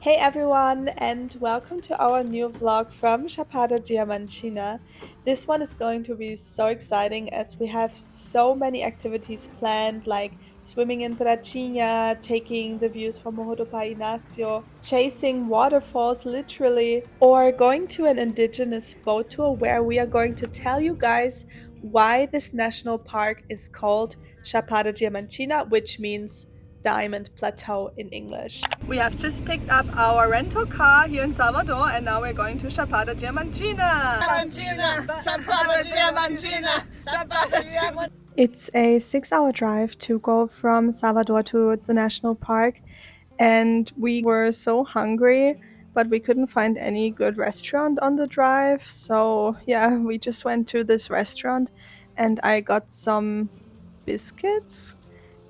Hey everyone, and welcome to our new vlog from Chapada Diamantina. This one is going to be so exciting as we have so many activities planned, like swimming in Pratinha, taking the views from Morro Pai Inácio, chasing waterfalls literally, or going to an indigenous boat tour where we are going to tell you guys why this national park is called Chapada Diamantina, which means Diamond Plateau in English. We have just picked up our rental car here in Salvador and now we're going to Chapada Diamantina. It's a 6-hour drive to go from Salvador to the national park, and we were so hungry, but we couldn't find any good restaurant on the drive. So yeah, we just went to this restaurant and I got some biscuits.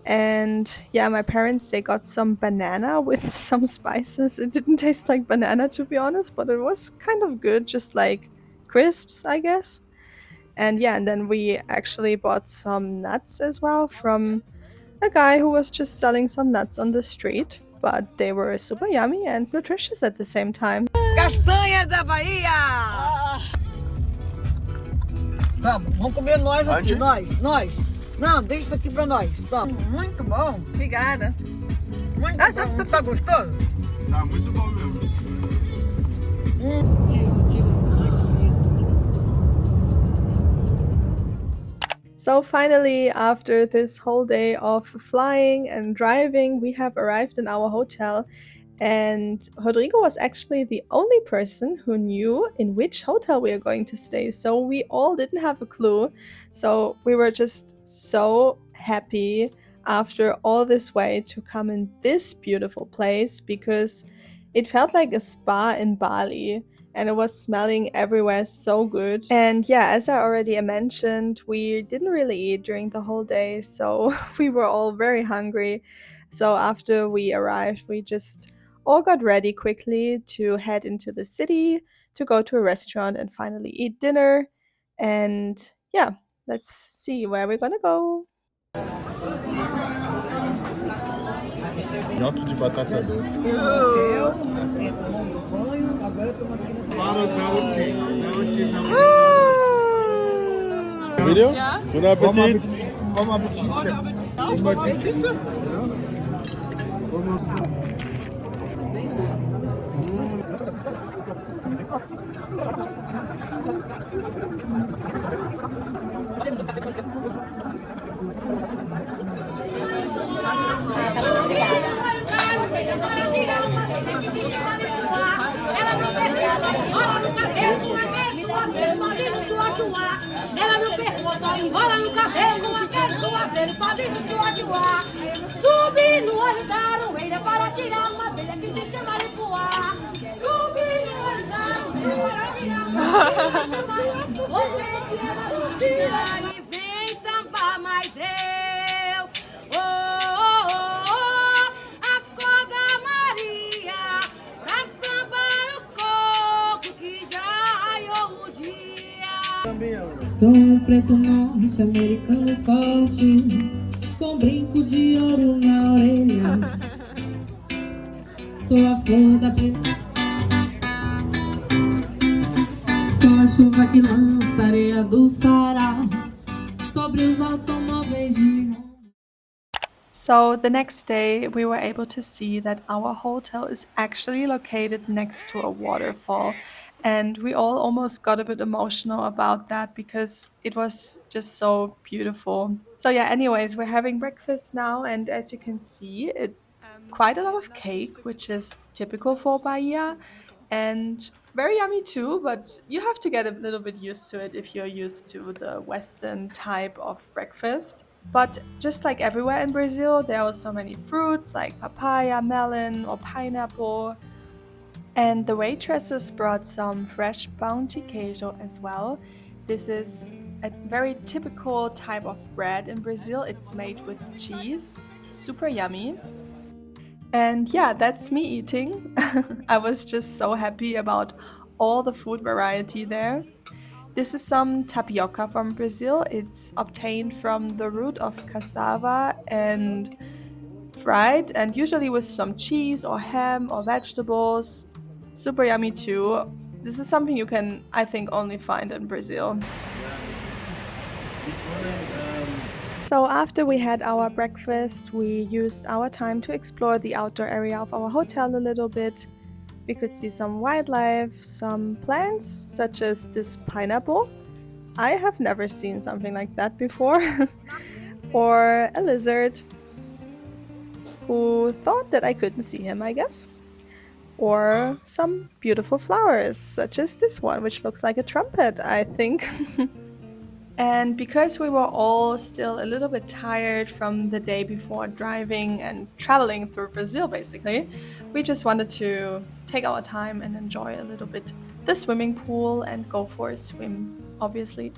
And yeah, my parents, they got some banana with some spices. It didn't taste like banana, to be honest, but it was kind of good, just like crisps, I guess. And yeah, and then we actually bought some nuts as well from a guy who was just selling some nuts on the street, but they were super yummy and nutritious at the same time. Castanha da Bahia! Vamos, vamos comer nós aqui, nós. Não, deixa isso aqui pra nós. Toma. Muito bom. Obrigada. Muito bom. Você tá gostoso? Tá muito bom mesmo. So finally, after this whole day of flying and driving, we have arrived in our hotel, and Rodrigo was actually the only person who knew in which hotel we are going to stay. So we all didn't have a clue. So we were just so happy after all this way to come in this beautiful place, because it felt like a spa in Bali and it was smelling everywhere so good. And yeah, as I already mentioned, we didn't really eat during the whole day, so we were all very hungry. So after we arrived, we just all got ready quickly to head into the city to go to a restaurant and finally eat dinner. And yeah, let's see where we're gonna go. Nhoque de batata doce. Para Video? Ja? Guten Appetit. Bon Appetit. Bon Appetit. Ela não perdoa, só enrola no cabelo, não quer sua dele, pode no sua de ar. Subi no olho da aroeira para tirar uma abelha que se chama Lipoar. Subi no olho da aroeira para tirar uma abelha que se chama Lipoar. E vem sambar mais eu. Oh, oh, oh, acorda Maria, pra sambar o coco que já raiou o dia. Sou um preto norte-americano forte, com brinco de ouro na orelha. Sou a flor da preta. Sou a chuva que lança areia do Saara sobre os automóveis de Roma. So the next day, we were able to see that our hotel is actually located next to a waterfall. And we all almost got a bit emotional about that because it was just so beautiful. So yeah, anyways, we're having breakfast now, and as you can see, it's quite a lot of cake, which is typical for Bahia, and very yummy too, but you have to get a little bit used to it if you're used to the Western type of breakfast. But just like everywhere in Brazil, there are so many fruits like papaya, melon, or pineapple. And the waitresses brought some fresh bounty queijo as well. This is a very typical type of bread in Brazil. It's made with cheese, super yummy. And yeah, that's me eating. I was just so happy about all the food variety there. This is some tapioca from Brazil. It's obtained from the root of cassava, and fried and usually with some cheese or ham or vegetables. Super yummy too. This is something you can, I think, only find in Brazil. So after we had our breakfast, we used our time to explore the outdoor area of our hotel a little bit. We could see some wildlife, some plants, such as this pineapple. I have never seen something like that before. Or a lizard, who thought that I couldn't see him, I guess. Or some beautiful flowers, such as this one, which looks like a trumpet, I think. And because we were all still a little bit tired from the day before driving and traveling through Brazil, basically, we just wanted to take our time and enjoy a little bit the swimming pool and go for a swim, obviously.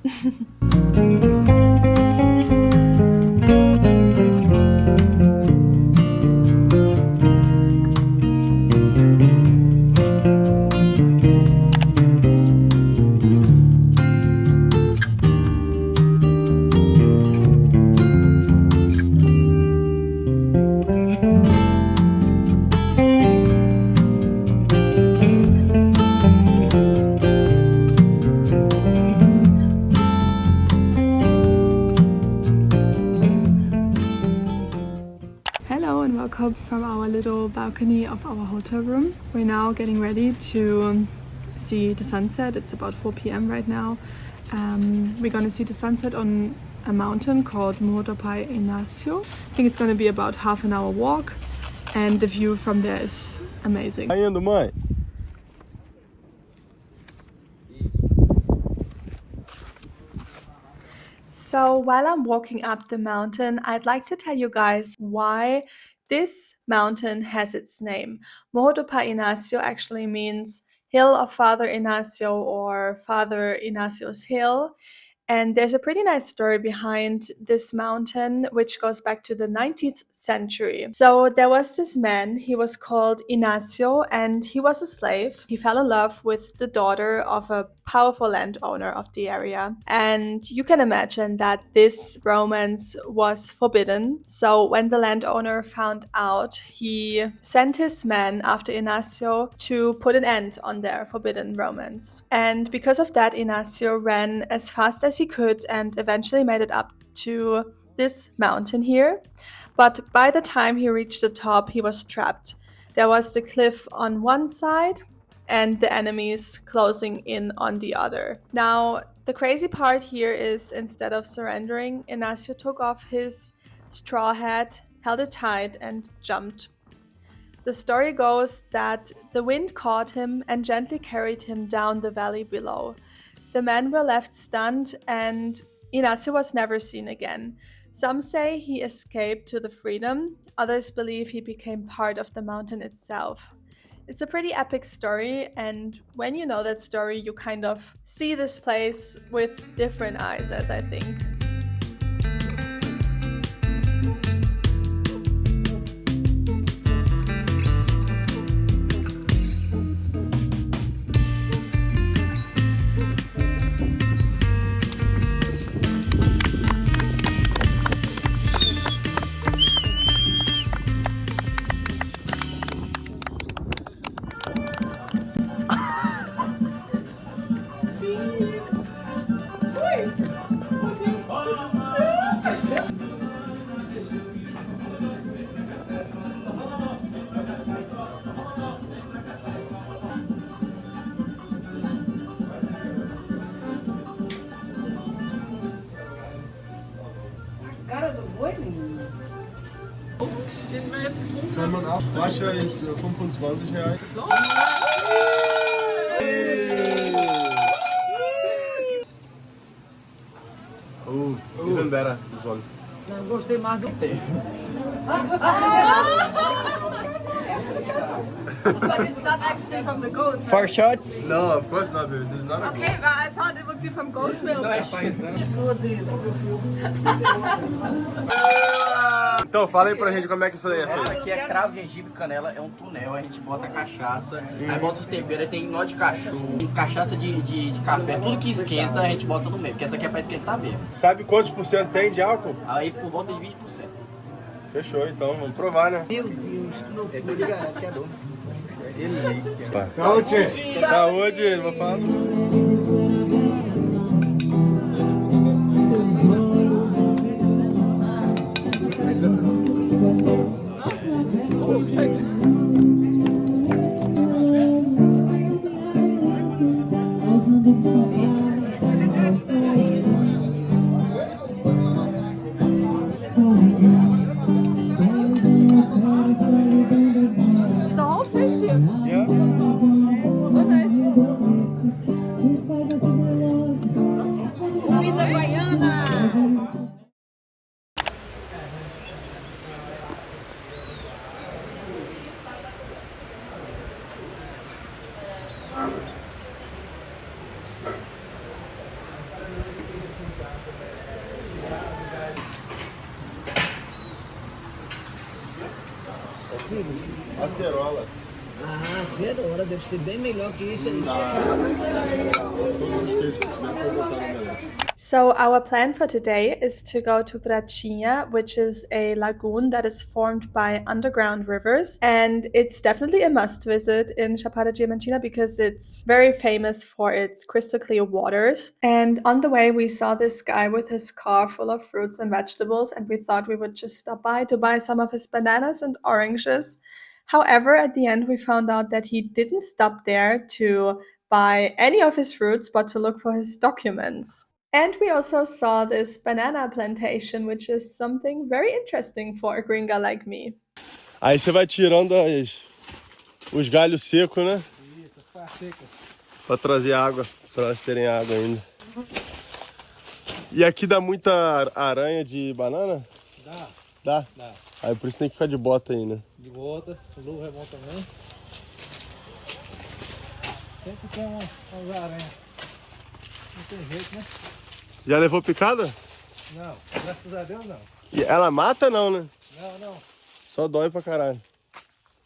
Hello and welcome from our little balcony of our hotel room. We're now getting ready to see the sunset. It's about 4 p.m. right now. We're gonna see the sunset on a mountain called Morro Pai Inácio. I think it's gonna be about half an hour walk, and the view from there is amazing. Tá indo, mãe? So while I'm walking up the mountain, I'd like to tell you guys why this mountain has its name. Morro do Pai Inácio actually means Hill of Father Inácio or Father Inácio's Hill. And there's a pretty nice story behind this mountain, which goes back to the 19th century. So there was this man, he was called Inácio, and he was a slave. He fell in love with the daughter of a powerful landowner of the area. And you can imagine that this romance was forbidden. So when the landowner found out, he sent his men after Inácio to put an end on their forbidden romance. And because of that, Inácio ran as fast as he could and eventually made it up to this mountain here. But by the time he reached the top, he was trapped. There was the cliff on one side and the enemies closing in on the other. Now, the crazy part here is instead of surrendering, Inácio took off his straw hat, held it tight, and jumped. The story goes that the wind caught him and gently carried him down the valley below. The men were left stunned, and Inácio was never seen again. Some say he escaped to the freedom, others believe he became part of the mountain itself. It's a pretty epic story, and when you know that story, you kind of see this place with different eyes, as I think. Kann man auch. Flasche ist 25 Reais. Oh, even better, this one. Não gostei mais do que But it's not actually from the goat. Right? 4 shots? No, of course not, baby. This is not a Okay, but I thought it would be from goat milk. sua dele, meu filho. Então, fala aí pra gente como é que isso aí é Essa feito. aqui é cravo, gengibre, canela, é um tunel, a gente bota cachaça, aí bota os temperos, aí tem nó de cachorro, tem cachaça de café, tudo que esquenta a gente bota no meio, porque essa aqui é pra esquentar mesmo. Sabe quantos por cento tem de álcool? Aí por volta de 20%. Fechou, então. Vamos provar, né? Meu Deus, que loucura. Esse eu digo que é bom. Saúde! Saúde! Não vou falar. It's a whole fish here. Yeah. So nice. Comida baiana. Acerola. Ah, cerola, deve ser bem melhor que isso aí. So our plan for today is to go to Pratinha, which is a lagoon that is formed by underground rivers. And it's definitely a must visit in Chapada Diamantina because it's very famous for its crystal clear waters. And on the way, we saw this guy with his car full of fruits and vegetables, and we thought we would just stop by to buy some of his bananas and oranges. However, at the end, we found out that he didn't stop there to buy any of his fruits, but to look for his documents. And we also saw this banana plantation, which is something very interesting for a gringa like me. Aí você vai tirando os galhos secos, né? Isso, as partes secas. Pra trazer água, pra elas terem água ainda. E aqui dá muita aranha de banana? Dá. Dá? Dá. Aí por isso tem que ficar de bota aí, né? De volta, o luva é bom também. Sempre tem umas aranhas. Não tem jeito, né? Já levou picada? Não, graças a Deus não. E ela mata não, né? Não, não. Só dói pra caralho.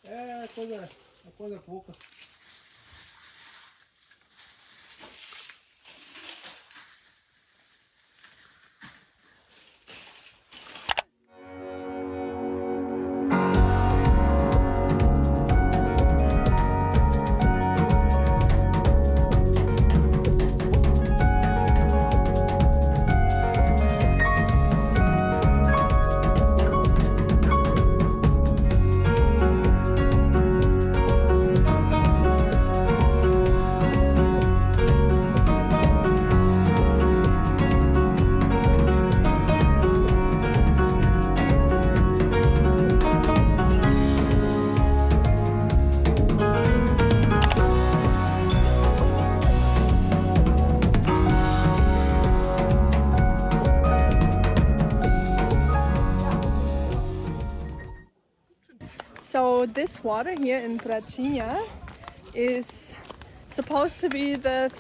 É coisa pouca. So this water here in Pratinha is supposed to be the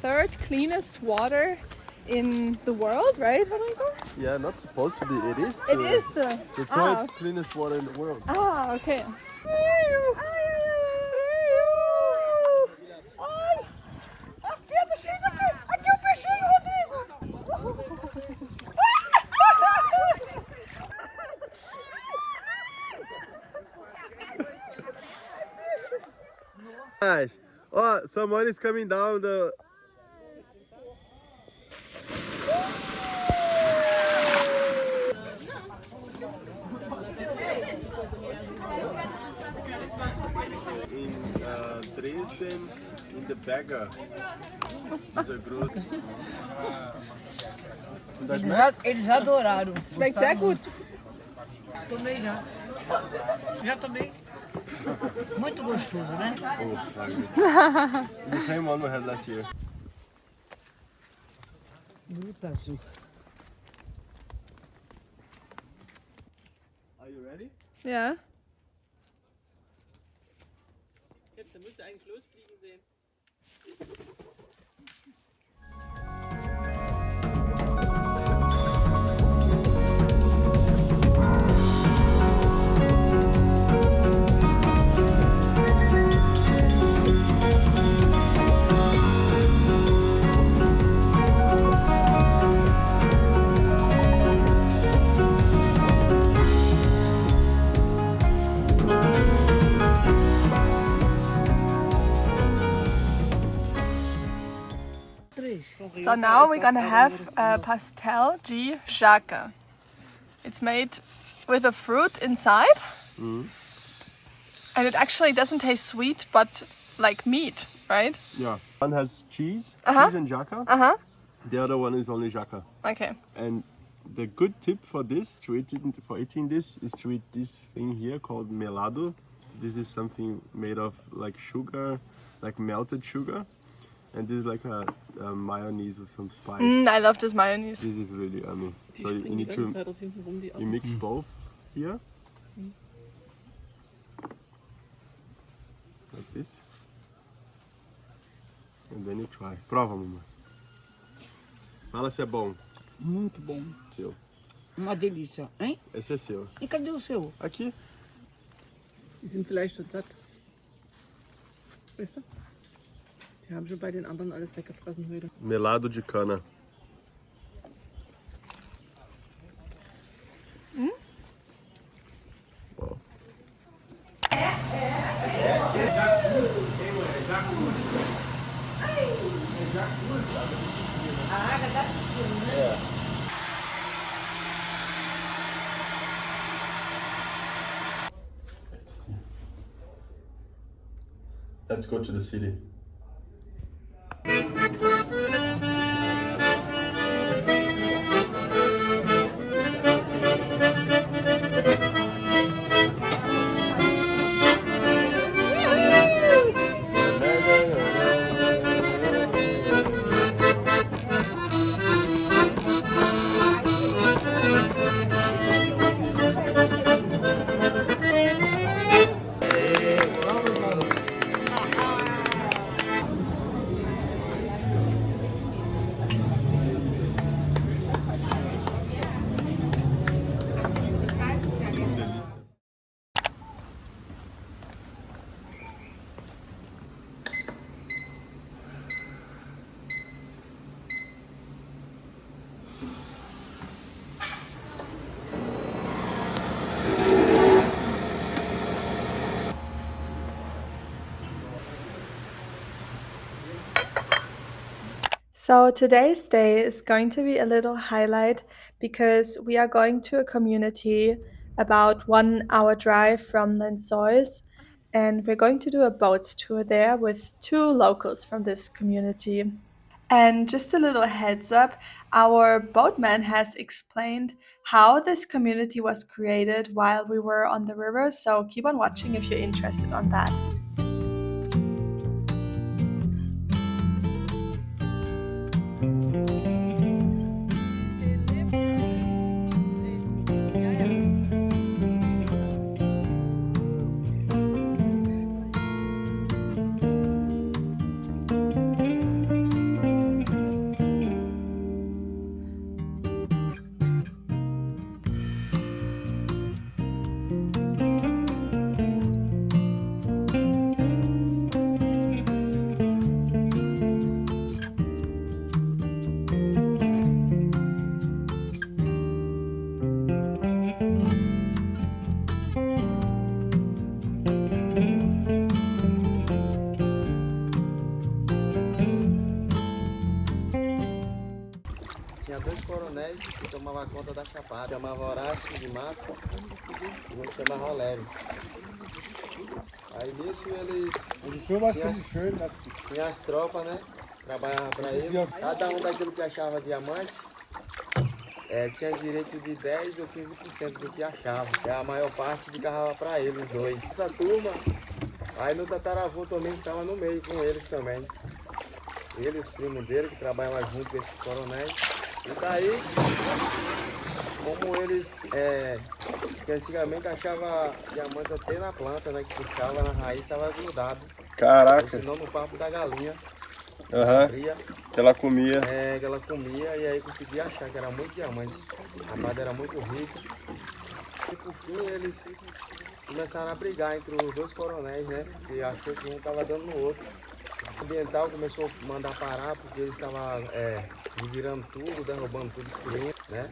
third cleanest water in the world, right, Rodrigo? Yeah, not supposed to be. It is. It is the third cleanest water in the world. Ah, okay. Aqui é do cheio de peixe. Aqui é o peixinho, Rodrigo. Nice. Oh, someone is coming down the. In Dresden, in the Bagger, is a group. Eles adoraram. Schmeckt sehr gut. Tomei já. Já tomei. Muito gostoso, né? Oh, very good. The same one we had last year. Gruta azul. Are you ready? Ja. Jetzt, da müsste eigentlich losfliegen sehen. So now we're gonna have a pastel de jaca. It's made with a fruit inside. And it actually doesn't taste sweet, but like meat, right? Yeah. One has cheese and jaca. The other one is only jaca. Okay. And the good tip for this, for eating this, is to eat this thing here called melado. This is something made of like sugar, like melted sugar. And this is like a mayonnaise with some spice. I love this mayonnaise. This is really yummy. So you need to mix both here. Like this. And then you try. Prova, mamãe. Fala se é bom. Muito bom. Seu. Uma delícia, hein? Esse é seu. E cadê o seu? Aqui. Die sind vielleicht schon satt. Weißt du? Die haben schon bei den anderen alles weggefressen heute. Melado de cana. Wow. A água da piscina, né? Let's go to the city. So today's day is going to be a little highlight because we are going to a community about 1 hour drive from Lençóis, and we're going to do a boat tour there with 2 locals from this community. And just a little heads up, our boatman has explained how this community was created while we were on the river, so keep on watching if you're interested on that. Tinha 2 coronéis que tomavam conta da Chapada. Chamava Horácio de Mato e um chamava Leve. Aí nisso eles tinham as tropas, né? Trabalhavam para eles. Cada um daquilo que achava diamante tinha direito de 10 ou 15% do que achava. A maior parte ficava para eles, os dois. Essa turma, aí no tataravô também estava no meio com eles também. Eles, os primos dele, que trabalhavam junto com esses coronéis. E daí, como eles, que antigamente achava diamante até na planta, né? Que puxava na raiz, estava grudado. Caraca. Senão no papo da galinha. Que ela comia. Que ela comia e aí conseguia achar que era muito diamante. A Chapada era muito rica. E por fim eles começaram a brigar entre os 2 coronéis, né? Que achou que um estava dando no outro. O ambiental começou a mandar parar porque eles estavam virando tudo, derrubando tudo, destruindo, né?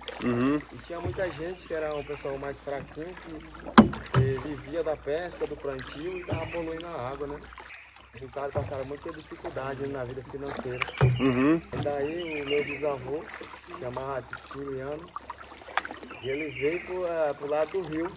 E tinha muita gente que era um pessoal mais fraquinho que vivia da pesca, do plantio e estava poluindo a água, né? Os caras passaram muita dificuldade na vida financeira. Uhum. E daí o meu bisavô, chamado Juliano, ele veio pro lado do rio,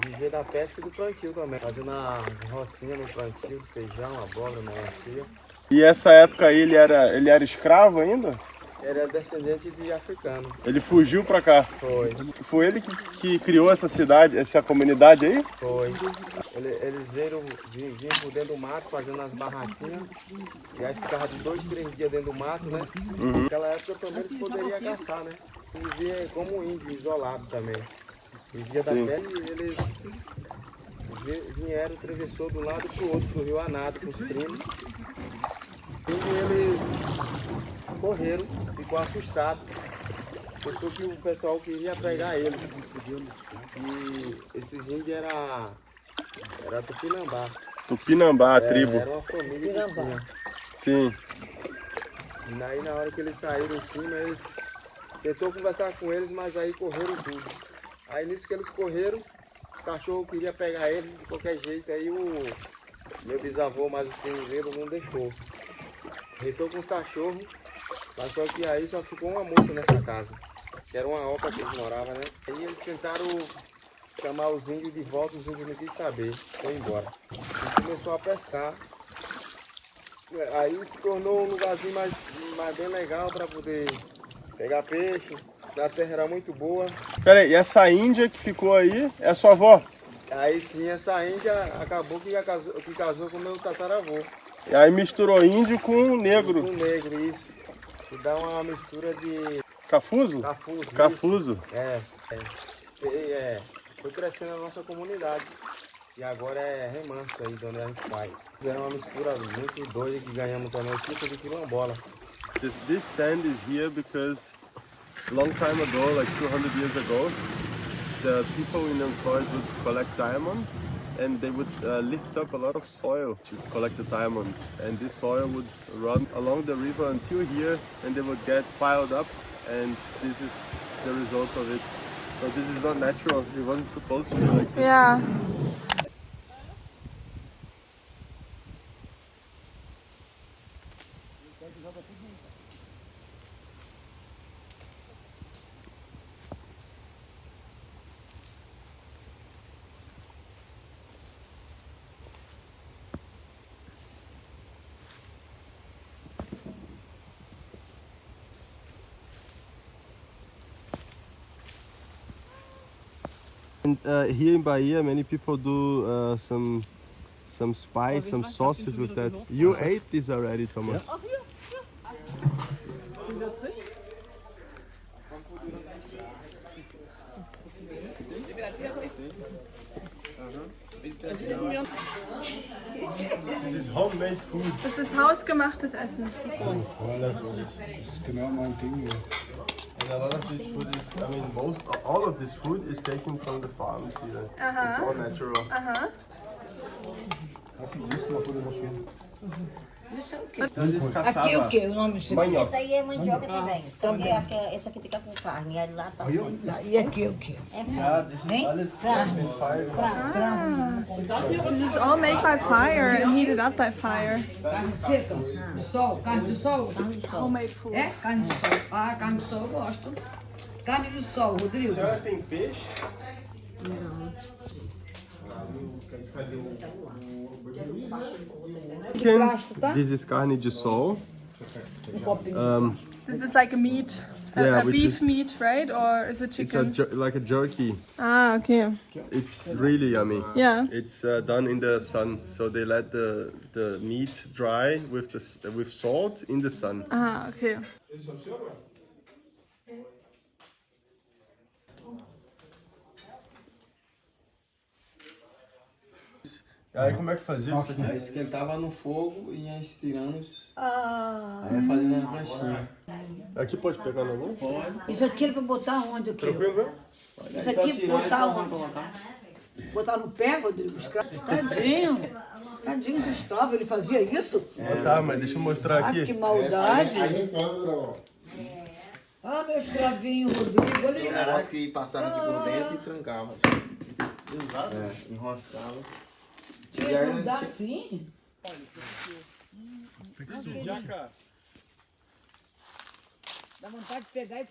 viver da pesca e do plantio também, fazendo a rocinha no plantio, feijão, abóbora, melancia. E essa época aí ele era escravo ainda? Ele é descendente de africano. Ele fugiu pra cá? Foi. Foi ele que criou essa cidade, essa comunidade aí? Foi. Eles vinham por dentro do mato, fazendo as barraquinhas. E aí ficava de 2, 3 dias dentro do mato, né? Uhum. Naquela época também eles poderiam caçar, né? Vivia como índio, isolado também. Vivia da pele e eles vieram, atravessou de um lado pro outro, do rio a nado, com os primos. E eles correram, ficou assustado. Pensou que o pessoal queria pegar eles. E esses índios era Tupinambá. Tupinambá, a tribo. Era uma família que tinha. Sim. E aí na hora que eles saíram em cima, eles tentou conversar com eles, mas aí correram tudo. Aí nisso que eles correram, o cachorro queria pegar eles de qualquer jeito, aí o meu bisavô, mais o primeiro, não deixou. Reitou com os cachorros, mas só que aí só ficou uma moça nessa casa, que era uma oca que eles moravam, né? Aí eles tentaram chamar os índios de volta, os índios não quis saber, foi embora. E começou a pescar. Aí se tornou um lugarzinho mais bem legal para poder pegar peixe. A terra era muito boa. Pera aí, e essa índia que ficou aí é a sua avó? Aí sim, essa índia acabou que casou com o meu tataravô. E aí misturou índio com negro. Com negro, isso. Que dá uma mistura de... Cafuso? Cafuso. Cafuso. Foi crescendo a nossa comunidade. E agora é remanso aí, de onde a gente sai. Fizeram uma mistura muito doida que ganhamos também, tipo de quilombola. This sand is here because long time ago, like 200 years ago, the people in Lençóis would collect diamonds and they would lift up a lot of soil to collect the diamonds. And this soil would run along the river until here and they would get piled up, and this is the result of it. So this is not natural, it wasn't supposed to be like this. Yeah. And here in Bahia, many people do some spice, some sauces with that. You ate this already, Thomas? This is homemade food. Das ist hausgemachtes Essen. Das ist genau mein Ding hier. And a lot of this food is, I mean, all of this food is taken from the farms here. It's all natural. Hast du Lust mal fotografieren? This is cassava. Aqui o que? O nome disso? Manioca. Essa aí é mandioca também. Só que essa aqui fica com carne. E lá tá sem carne. E aqui o que? É Yeah, this is alles cooked in fire. This is all made by fire and heated up by fire. Carne seca? Do sol? Carne do sol? Homemade food. É? Carne do sol. Ah, carne do sol eu gosto. Carne do sol, Rodrigo. A senhora tem peixe? This is carne de sol. This is like a meat, Yeah, a which beef is- meat, right? Or is it It's a chicken? like a jerky. Ah, okay. It's really yummy. Yeah. It's done in the sun, so they let the meat dry with salt in the sun. Ah, okay. Aí como é que fazia isso Aí aqui? esquentava no fogo e ia estirando. Aí ia fazendo a pranchinha. Aqui pode pegar na mão? Isso aqui é pra botar onde? Aqui? Tranquilo, né? Isso aqui é pra botar onde? Botar no pé, Rodrigo? Tadinho. Tadinho do escravo, ele fazia isso? Tá, mas deixa eu mostrar Ah, que aqui. maldade. Então, Ah, meu escravinho, Rodrigo. Olha Tinha negócio que passava aqui por dentro e trancava. Exato. Enroscava. Tinha que mudar assim. Tem que sujar, cara. Dá vontade de pegar e...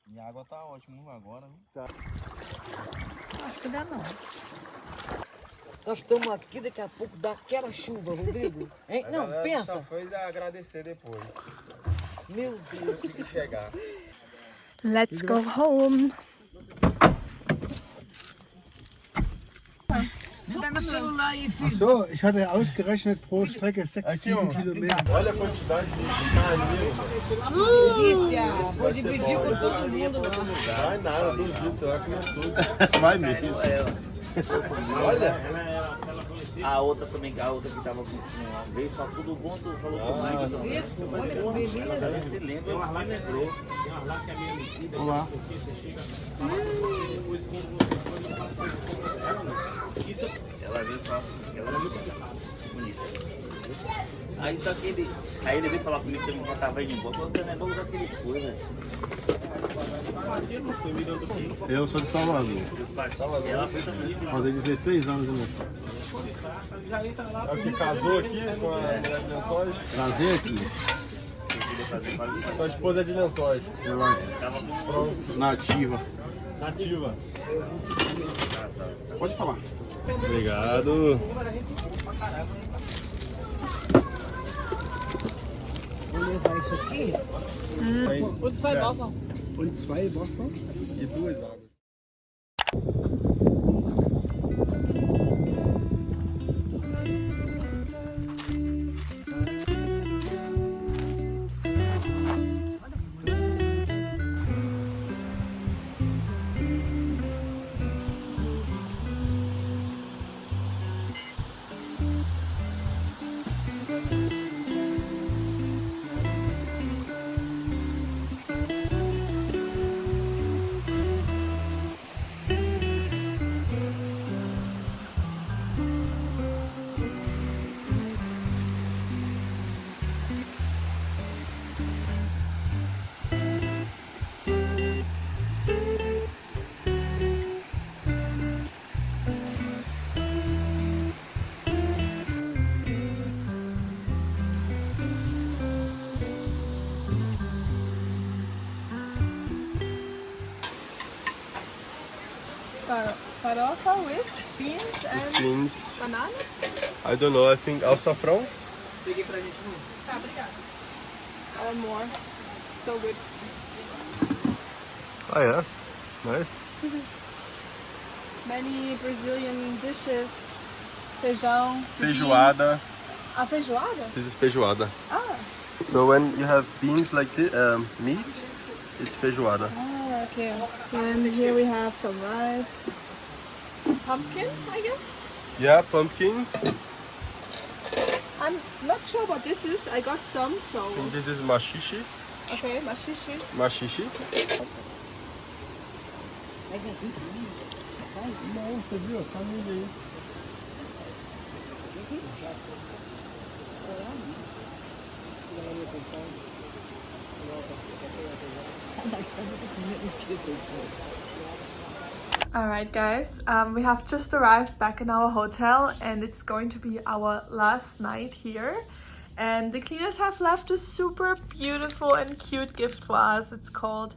E a água tá ótima agora, né? Tá. Acho que dá não. Nós estamos aqui, daqui a pouco dá aquela chuva, Rodrigo. Hein? Não, pensa. Só fez agradecer depois. Meu Deus. Consegui chegar. Let's go home. Dá meu celular aí, filho. So, ich hatte ausgerechnet pro Strecke 6, 7 Kilometer. Olha a quantidade de carninho. Delícia. Vou dividir com todo mundo lá. Vai nada, duvido, você vai comer tudo. Vai mesmo. Olha. A outra também, a outra que tava com veio, tá tudo bom, tu falou comigo. Você, olha que beleza. Você lembra, ela me lembrou. Olá. Ela veio falar assim, ela era muito bonita. Aí só que ele veio falar comigo que ele já tava indo embora, falou, é bom lugar que ele foi, velho. Eu sou de Salvador. Ela foi também. Fazer 16 anos de Lençóis. É o que casou aqui com a mulher de Lençóis? Prazer aqui. Sua esposa é de Lençóis. Pronto. Nativa. Nativa. Pode falar. Obrigado. Vou levar isso aqui. Und zwei Wasser. Und 2 Wasser. E 2 águas. Farofa with beans and Beans. banana? I don't know, I think açafrão. Peguei pra gente não. Tá, obrigada. I want more. So good. Ah, yeah. Nice. Many Brazilian dishes. Feijão. Feijoada. Beans. Ah, feijoada? This is feijoada. Ah. So when you have beans like this, meat, it's feijoada. Ah, okay. And here we have some rice. Pumpkin, I guess? Yeah, pumpkin. I'm not sure what this is. I got some, so... And this is machixe. Okay, mashishi. Machixe. Não, você viu? A família aí. Alright guys, we have just arrived back in our hotel and it's going to be our last night here. And the cleaners have left a super beautiful and cute gift for us. It's called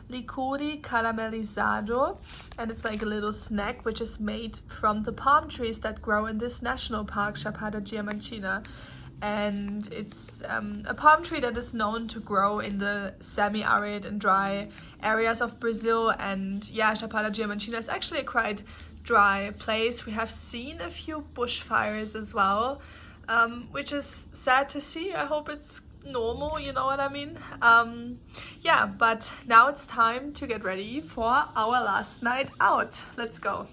licuri caramelizado and it's like a little snack which is made from the palm trees that grow in this national park, Chapada Diamantina. And it's a palm tree that is known to grow in the semi-arid and dry areas of Brazil. And yeah, Chapada Diamantina is actually a quite dry place. We have seen a few bushfires as well, which is sad to see. I hope it's normal, you know what I mean? Yeah, but now it's time to get ready for our last night out. Let's go.